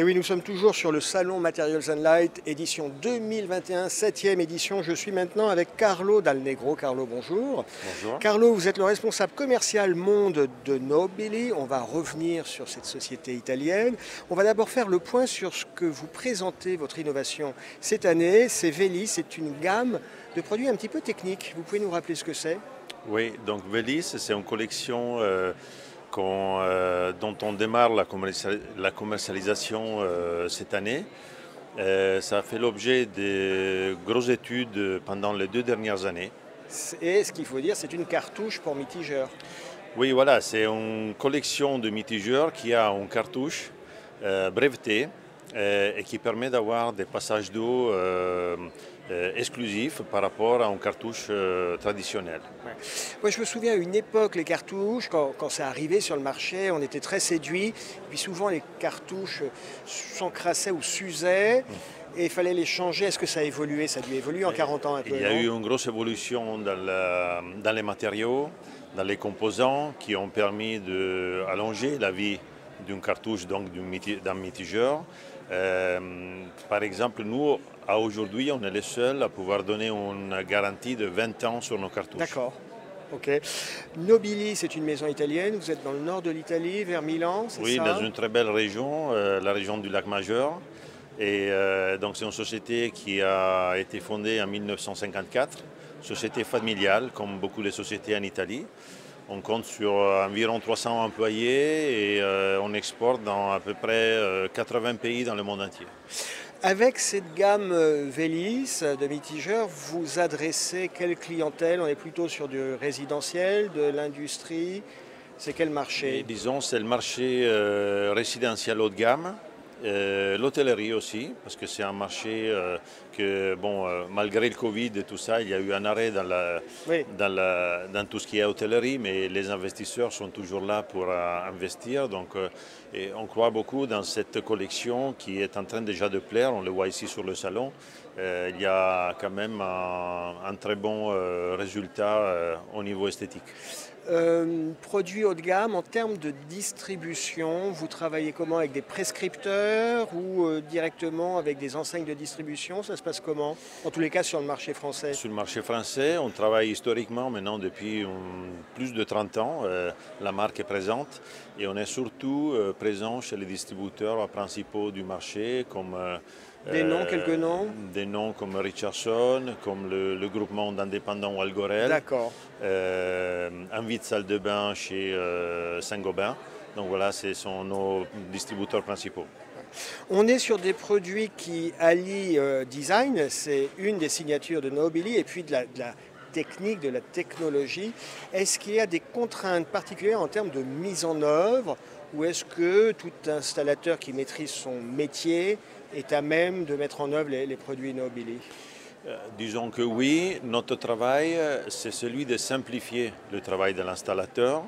Et oui, nous sommes toujours sur le salon Materials and Light, édition 2021, 7e édition. Je suis maintenant avec Carlo Dal Negro. Carlo, bonjour. Bonjour. Carlo, vous êtes le responsable commercial monde de Nobili. On va revenir sur cette société italienne. On va d'abord faire le point sur ce que vous présentez, votre innovation cette année. C'est Velis, c'est une gamme de produits un petit peu techniques. Vous pouvez nous rappeler ce que c'est? Oui, donc Velis, c'est une collection dont on démarre la commercialisation cette année. Ça a fait l'objet de grosses études pendant les 2 dernières années. Et ce qu'il faut dire, c'est une cartouche pour mitigeurs. Oui, voilà, c'est une collection de mitigeurs qui a une cartouche brevetée et qui permet d'avoir des passages d'eau exclusifs par rapport à une cartouche traditionnelle. Ouais. Moi, je me souviens à une époque, les cartouches, quand ça arrivait sur le marché, on était très séduits. Puis souvent, les cartouches s'encrassaient ou s'usaient et il fallait les changer. Est-ce que ça a évolué? Ça a dû évoluer en 40 ans un peu. Il y a eu une grosse évolution dans les matériaux, dans les composants qui ont permis d'allonger la vie d'une cartouche, donc d'un mitigeur. Par exemple, nous, aujourd'hui, on est les seuls à pouvoir donner une garantie de 20 ans sur nos cartouches. D'accord. Ok. Nobili, c'est une maison italienne. Vous êtes dans le nord de l'Italie, vers Milan, c'est ça? Oui, dans une très belle région, la région du Lac Majeur. Et donc c'est une société qui a été fondée en 1954, société familiale, comme beaucoup de sociétés en Italie. On compte sur environ 300 employés et on exporte dans à peu près 80 pays dans le monde entier. Avec cette gamme Velis de mitigeurs, vous adressez quelle clientèle? On est plutôt sur du résidentiel, de l'industrie. C'est quel marché? Et disons, c'est le marché résidentiel haut de gamme. L'hôtellerie aussi, parce que c'est un marché que, malgré le Covid et tout ça, il y a eu un arrêt dans tout ce qui est hôtellerie, mais les investisseurs sont toujours là pour investir. Donc, et on croit beaucoup dans cette collection qui est en train déjà de plaire. On le voit ici sur le salon. Il y a quand même un très bon résultat au niveau esthétique. Produits haut de gamme, en termes de distribution, vous travaillez comment? Avec des prescripteurs ou directement avec des enseignes de distribution? Ça se passe comment? En tous les cas sur le marché français. Sur le marché français, on travaille historiquement maintenant depuis plus de 30 ans. La marque est présente et on est surtout présent chez les distributeurs principaux du marché comme des noms, quelques noms? Des noms comme Richardson, comme le groupement d'indépendants Walgorel. D'accord. Envie de salle de bain chez Saint-Gobain. Donc voilà, ce sont nos distributeurs principaux. On est sur des produits qui allient design, c'est une des signatures de Nobili, et puis de la technique, de la technologie. Est-ce qu'il y a des contraintes particulières en termes de mise en œuvre, ou est-ce que tout installateur qui maîtrise son métier est à même de mettre en œuvre les produits Nobili? Disons que oui, notre travail, c'est celui de simplifier le travail de l'installateur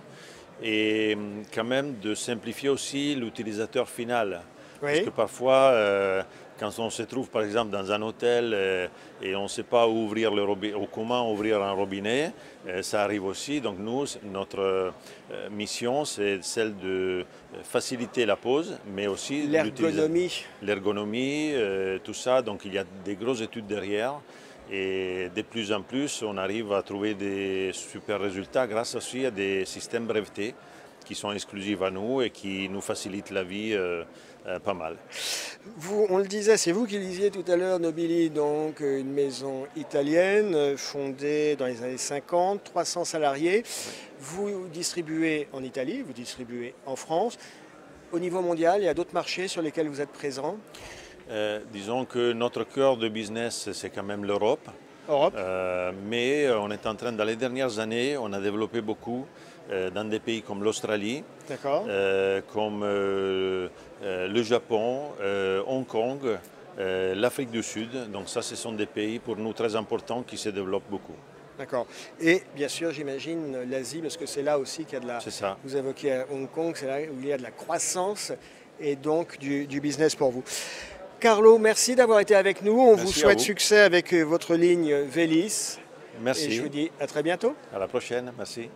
et quand même de simplifier aussi l'utilisateur final. Oui. Parce que parfois, quand on se trouve par exemple dans un hôtel et on ne sait pas où ouvrir le robinet ou comment ouvrir un robinet, ça arrive aussi. Donc nous, notre mission, c'est celle de faciliter la pose, mais aussi l'ergonomie. L'ergonomie, tout ça. Donc il y a des grosses études derrière. Et de plus en plus, on arrive à trouver des super résultats grâce aussi à des systèmes brevetés qui sont exclusifs à nous et qui nous facilitent la vie pas mal. On le disait, c'est vous qui le disiez tout à l'heure, Nobili, donc une maison italienne fondée dans les années 50, 300 salariés. Vous distribuez en Italie, vous distribuez en France. Au niveau mondial, il y a d'autres marchés sur lesquels vous êtes présents? Disons que notre cœur de business, c'est quand même l'Europe. Mais on est en train, dans les dernières années, on a développé beaucoup dans des pays comme l'Australie, comme le Japon, Hong Kong, l'Afrique du Sud. Donc ça, ce sont des pays pour nous très importants qui se développent beaucoup. D'accord. Et bien sûr, j'imagine l'Asie, parce que c'est là aussi qu'il y a de la... C'est ça. Vous évoquez Hong Kong, c'est là où il y a de la croissance et donc du business pour vous. Carlo, merci d'avoir été avec nous. On vous souhaite succès avec votre ligne Velis. Merci. Et je vous dis à très bientôt. À la prochaine. Merci.